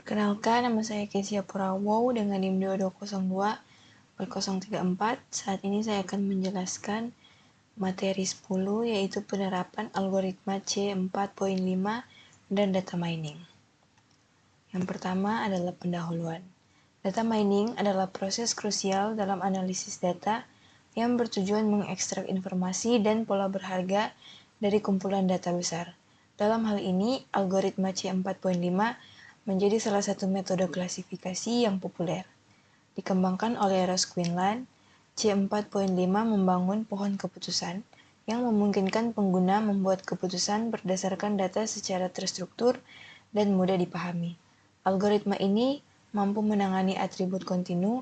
Perkenalkan, nama saya Kezia Purawo dengan NIM 2202-4034. Saat ini saya akan menjelaskan materi 10, yaitu penerapan algoritma C4.5 dan data mining. Yang pertama adalah pendahuluan. Data mining adalah proses krusial dalam analisis data yang bertujuan mengekstrak informasi dan pola berharga dari kumpulan data besar. Dalam hal ini, algoritma C4.5 menjadi salah satu metode klasifikasi yang populer. Dikembangkan oleh Ross Quinlan, C4.5 membangun pohon keputusan yang memungkinkan pengguna membuat keputusan berdasarkan data secara terstruktur dan mudah dipahami. Algoritma ini mampu menangani atribut kontinu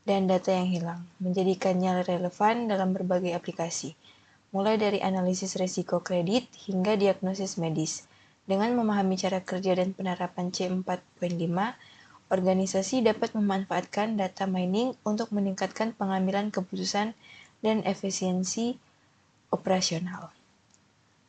dan data yang hilang, menjadikannya relevan dalam berbagai aplikasi, mulai dari analisis risiko kredit hingga diagnosis medis. Dengan memahami cara kerja dan penerapan C4.5, organisasi dapat memanfaatkan data mining untuk meningkatkan pengambilan keputusan dan efisiensi operasional.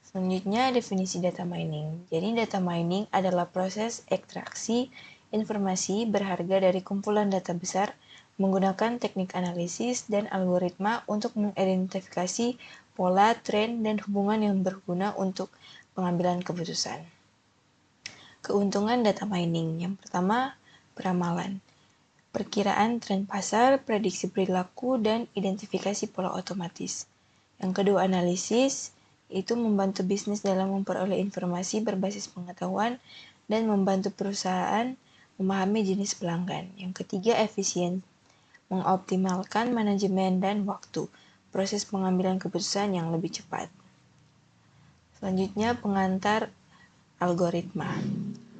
Selanjutnya, definisi data mining. Jadi, data mining adalah proses ekstraksi informasi berharga dari kumpulan data besar menggunakan teknik analisis dan algoritma untuk mengidentifikasi pola, tren, dan hubungan yang berguna untuk pengambilan keputusan. Keuntungan data mining. Yang pertama, peramalan. Perkiraan tren pasar, prediksi perilaku, dan identifikasi pola otomatis. Yang kedua, analisis, itu membantu bisnis dalam memperoleh informasi berbasis pengetahuan dan membantu perusahaan memahami jenis pelanggan. Yang ketiga, efisien, mengoptimalkan manajemen dan waktu, proses pengambilan keputusan yang lebih cepat. Selanjutnya, pengantar algoritma.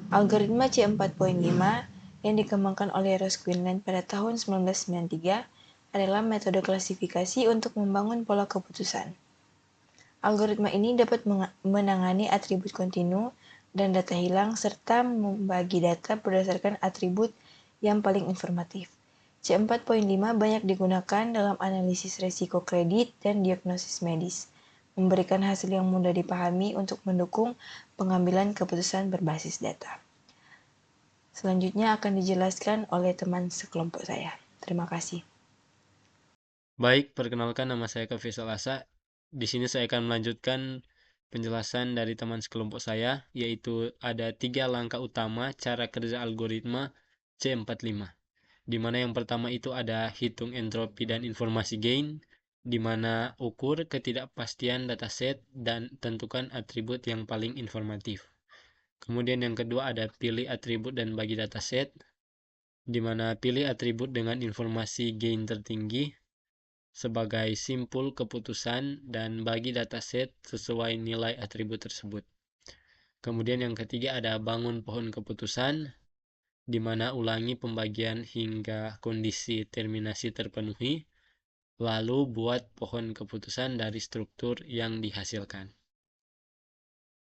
Algoritma C4.5 yang dikembangkan oleh Ross Quinlan pada tahun 1993 adalah metode klasifikasi untuk membangun pola keputusan. Algoritma ini dapat menangani atribut kontinu dan data hilang serta membagi data berdasarkan atribut yang paling informatif. C4.5 banyak digunakan dalam analisis risiko kredit dan diagnosis medis, memberikan hasil yang mudah dipahami untuk mendukung pengambilan keputusan berbasis data. Selanjutnya akan dijelaskan oleh teman sekelompok saya. Terima kasih. Baik, perkenalkan nama saya Faisal Asa. Di sini saya akan melanjutkan penjelasan dari teman sekelompok saya, yaitu ada 3 langkah utama cara kerja algoritma C45. Di mana yang pertama itu ada hitung entropi dan informasi gain, di mana ukur ketidakpastian dataset dan tentukan atribut yang paling informatif. Kemudian yang kedua ada pilih atribut dan bagi dataset, di mana pilih atribut dengan informasi gain tertinggi sebagai simpul keputusan dan bagi dataset sesuai nilai atribut tersebut. Kemudian yang ketiga ada bangun pohon keputusan, di mana ulangi pembagian hingga kondisi terminasi terpenuhi, lalu buat pohon keputusan dari struktur yang dihasilkan.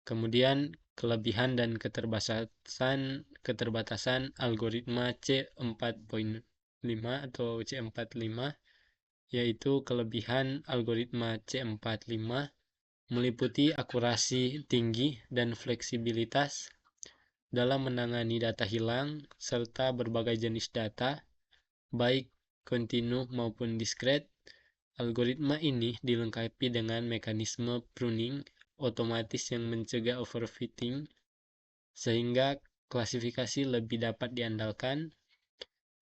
Kemudian kelebihan dan keterbatasan algoritma C4.5 atau C45, yaitu kelebihan algoritma C45 meliputi akurasi tinggi dan fleksibilitas dalam menangani data hilang serta berbagai jenis data, baik kontinu maupun diskret. Algoritma ini dilengkapi dengan mekanisme pruning otomatis yang mencegah overfitting, sehingga klasifikasi lebih dapat diandalkan.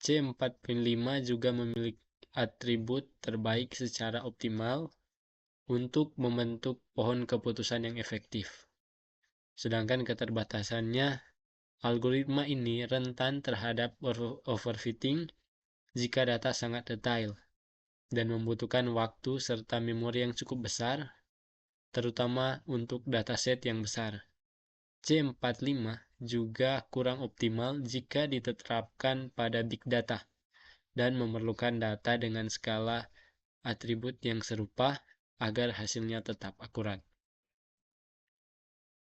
C4.5 juga memiliki atribut terbaik secara optimal untuk membentuk pohon keputusan yang efektif. Sedangkan keterbatasannya, algoritma ini rentan terhadap overfitting jika data sangat detail dan membutuhkan waktu serta memori yang cukup besar, terutama untuk dataset yang besar. C45 juga kurang optimal jika diterapkan pada big data dan memerlukan data dengan skala atribut yang serupa agar hasilnya tetap akurat.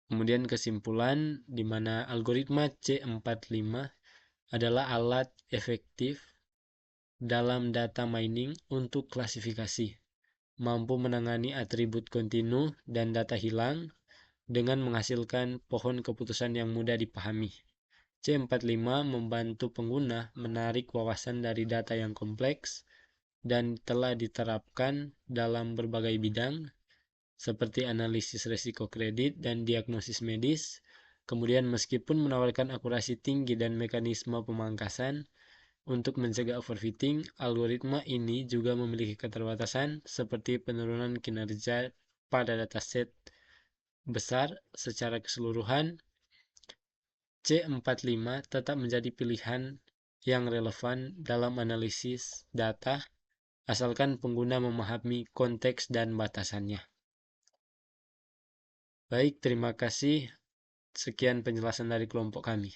Kemudian kesimpulan, di mana algoritma C45 adalah alat efektif dalam data mining untuk klasifikasi, mampu menangani atribut kontinu dan data hilang dengan menghasilkan pohon keputusan yang mudah dipahami. C45 membantu pengguna menarik wawasan dari data yang kompleks dan telah diterapkan dalam berbagai bidang seperti analisis risiko kredit dan diagnosis medis. Kemudian meskipun menawarkan akurasi tinggi dan mekanisme pemangkasan untuk mencegah overfitting, algoritma ini juga memiliki keterbatasan seperti penurunan kinerja pada dataset besar. Secara keseluruhan, C45 tetap menjadi pilihan yang relevan dalam analisis data, asalkan pengguna memahami konteks dan batasannya. Baik, terima kasih. Sekian penjelasan dari kelompok kami.